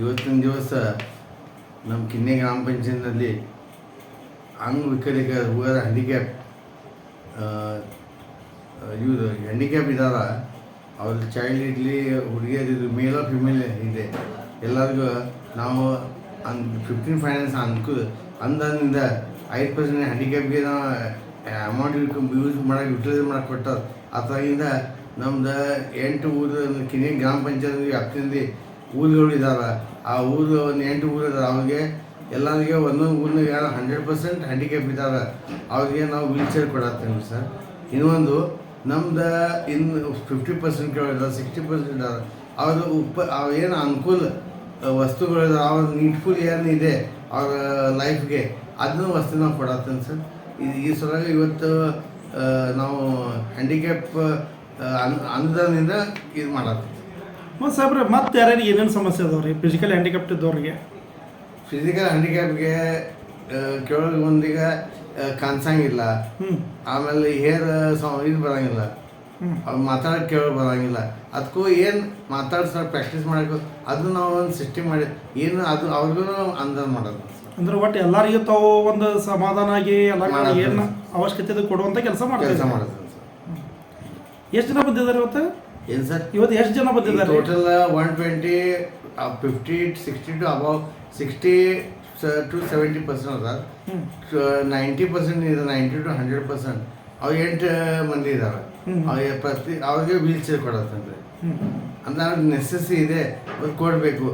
ಇವತ್ತಿನ ದಿವಸ ನಮ್ಮ ಕಿನ್ನೆ ಗ್ರಾಮ ಪಂಚಾಯತ್ನಲ್ಲಿ ಅಂಗವಿಕಲಿಗ ಹುಡುಗರ ಹ್ಯಾಂಡಿಕ್ಯಾಪ್ ಇವರು ಹ್ಯಾಂಡಿಕ್ಯಾಪ್ ಇದ್ದಾರ. ಅವ್ರ ಚೈಲ್ಡ್ ಇರಲಿ ಹುಡುಗಿಯರಿರಲಿ ಮೇಲ್ ಆರ್ ಫಿಮೇಲ್ ಇದೆ, ಎಲ್ಲರಿಗೂ ನಾವು 15 ಫೈನಾನ್ಸ್ ಅಂದಿಂದ 5% ಹ್ಯಾಂಡಿಕ್ಯಾಪ್ಗೆ ನಾವು ಅಮೌಂಟ್ ಯೂಸ್ ಮಾಡಕ್ಕೆ ಯುಟಿಲೈಸ್ ಮಾಡಕ್ಕೆ ಕೊಟ್ಟಾರ. ಅದರಿಂದ ನಮ್ದು 8 ಊರು ಕಿನ್ನೆ ಗ್ರಾಮ ಪಂಚಾಯತ್ ವ್ಯಾಪ್ತಿಯಲ್ಲಿ ಊರುಗಳು ಇದ್ದಾವೆ. ಆ ಊರು ಒಂದು 8 ಊರು ಇದಾವೆ. ಅವ್ರಿಗೆ ಎಲ್ಲರಿಗೆ ಒಂದೊಂದು ಊರಿನಾಗ 100% ಹ್ಯಾಂಡಿಕ್ಯಾಪ್ ಇದ್ದಾವೆ. ಅವ್ರಿಗೆ ನಾವು ವೀಲ್ ಚೇರ್ ಕೊಡತ್ತೀವಿ ಸರ್. ಇನ್ನೊಂದು ನಮ್ದು ಇನ್ನು 50% ಕೇಳಿದ್ರೆ 60% ಇದ್ದಾವೆ. ಅವ್ರು ಏನು ಅನುಕೂಲ ವಸ್ತುಗಳು ಅವ್ರ ನೀಡ್ಫುಲ್ ಏನಿದೆ ಅವ್ರ ಲೈಫ್ಗೆ ಅದನ್ನು ವಸ್ತು ನಾವು ಕೊಡತ್ತೀನಿ ಸರ್. ಈ ಸಲುವಾಗಿ ಇವತ್ತು ನಾವು ಹ್ಯಾಂಡಿಕ್ಯಾಪ್ ಅನುದಾನದಿಂದ ಇದು ಮಾಡತ್ತೀವಿ. ಮತ್ತು ಸಾಹೇಬ್ರೆ ಮತ್ತೆ ಯಾರ್ಯಾರಿಗೆ ಏನೇನು ಸಮಸ್ಯೆ ಅದಾವೆ ರೀ ಫಿಸಿಕಲ್ ಹ್ಯಾಂಡಿಕ್ಯಾಪ್ಟ್ ಇದ್ದವ್ರಿಗೆ? ಫಿಸಿಕಲ್ ಹ್ಯಾಂಡಿಕ್ಯಾಪ್ಗೆ ಕೆಲವು ಮಂದಿಗೆ ಕಾಣಿಸಂಗಿಲ್ಲ, ಆಮೇಲೆ ಹೇರ್ ಇದು ಬರೋಂಗಿಲ್ಲ, ಅವ್ರು ಮಾತಾಡೋಕೆ ಕೇಳೋಕೆ ಬರೋಂಗಿಲ್ಲ. ಅದಕ್ಕೂ ಏನು ಮಾತಾಡ್ಸೋ ಪ್ರಾಕ್ಟೀಸ್ ಮಾಡೋಕ್ಕೂ ಅದು ನಾವು ಒಂದು ಸಿಸ್ಟಮ್ ಮಾಡಿ ಏನು ಅದು ಅವ್ರಿಗೂ ಅನುದಾನ ಮಾಡೋದು. ಅಂದ್ರೆ ಒಟ್ಟು ಎಲ್ಲರಿಗೂ ತಾವು ಒಂದು ಸಮಾಧಾನ ಆಗಿ ಎಲ್ಲ ಏನು ಅವಶ್ಯಕತೆ ಕೊಡುವಂಥ ಕೆಲಸ ಮಾಡೋದು ಸರ್. ಎಷ್ಟು ಜನ ಬಂದಿದ್ದಾರೆ ಇವತ್ತು? ಏನು ಸರ್ ಇವತ್ತು ಎಷ್ಟು ಜನ ಬಂದಿದ್ದಾರೆ? ಟೋಟಲ್ 120, 50, 60 to above 60 to 70% ಅದ. 90% ಇದೆ, 90 to 100%. ಅವ್ರು 8 ಮಂದಿ ಇದ್ದಾವೆ. ಅವ್ರಿಗೆ ವೀಲ್ ಚೇರ್ ಕೊಡತ್ತಂದ್ರೆ ಅಂದ್ರೆ ಅವ್ರಿಗೆ ನೆಸೆಸಿ ಇದೆ, ಅದು ಕೊಡಬೇಕು.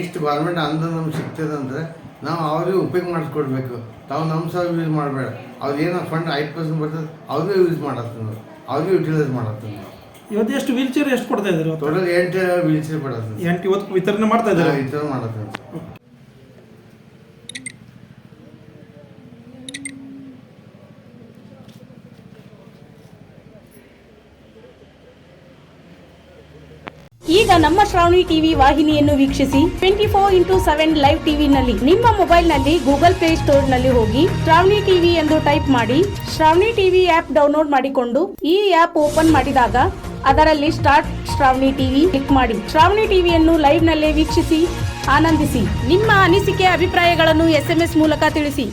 ಇಷ್ಟು ಗೌರ್ಮೆಂಟ್ ಅಂದ ನಮ್ಗೆ ಸಿಗ್ತದಂದ್ರೆ ನಾವು ಅವ್ರಿಗೆ ಉಪಯೋಗ ಮಾಡಿಸ್ಕೊಡ್ಬೇಕು. ತಾವು ನಮ್ಮ ಸಹ ಯೂಸ್ ಮಾಡಬೇಡ. ಅವ್ರು ಏನೋ ಫಂಡ್ 5% ಬರ್ತದೆ ಅವ್ರಿಗೆ ಯೂಸ್ ಮಾಡತ್ತೀವಿ ನಾವು, ಅವ್ರಿಗೆ ಯುಟಿಲೈಸ್ ಮಾಡತ್ತೀವಿ ನಾವು. ಇವತ್ತು ಎಷ್ಟು ವೀಲ್ ಚೇರ್ ಎಷ್ಟು ಕೊಡ್ತಾ ಇದ್ದಾರೆ? Total 8 wheel chair ಕೊಡತ್ತೀವಿ. 8 ಇವತ್ತು ವಿತರಣೆ ಮಾಡ್ತಾ ಇದ್ದಾರೆ. ವಿತರಣೆ ಮಾಡತ್ತೀವಿ. ಈಗ ನಮ್ಮ ಶ್ರಾವಣಿ ಟಿವಿ ವಾಹಿನಿಯನ್ನು ವೀಕ್ಷಿಸಿ 24x7 ಲೈವ್ ಟಿವಿನಲ್ಲಿ ನಿಮ್ಮ ಮೊಬೈಲ್ನಲ್ಲಿ ಗೂಗಲ್ ಪ್ಲೇ ಸ್ಟೋರ್ನಲ್ಲಿ ಹೋಗಿ ಶ್ರಾವಣಿ ಟಿವಿ ಎಂದು ಟೈಪ್ ಮಾಡಿ ಶ್ರಾವಣಿ ಟಿವಿ ಆಪ್ ಡೌನ್ಲೋಡ್ ಮಾಡಿಕೊಂಡು ಈ ಆಪ್ ಓಪನ್ ಮಾಡಿದಾಗ ಅದರಲ್ಲಿ ಸ್ಟಾರ್ಟ್ ಶ್ರಾವಣಿ ಟಿವಿ ಕ್ಲಿಕ್ ಮಾಡಿ ಶ್ರಾವಣಿ ಟಿವಿಯನ್ನು ಲೈವ್ ನಲ್ಲೇ ವೀಕ್ಷಿಸಿ ಆನಂದಿಸಿ. ನಿಮ್ಮ ಅನಿಸಿಕೆ ಅಭಿಪ್ರಾಯಗಳನ್ನು SMS ಮೂಲಕ ತಿಳಿಸಿ.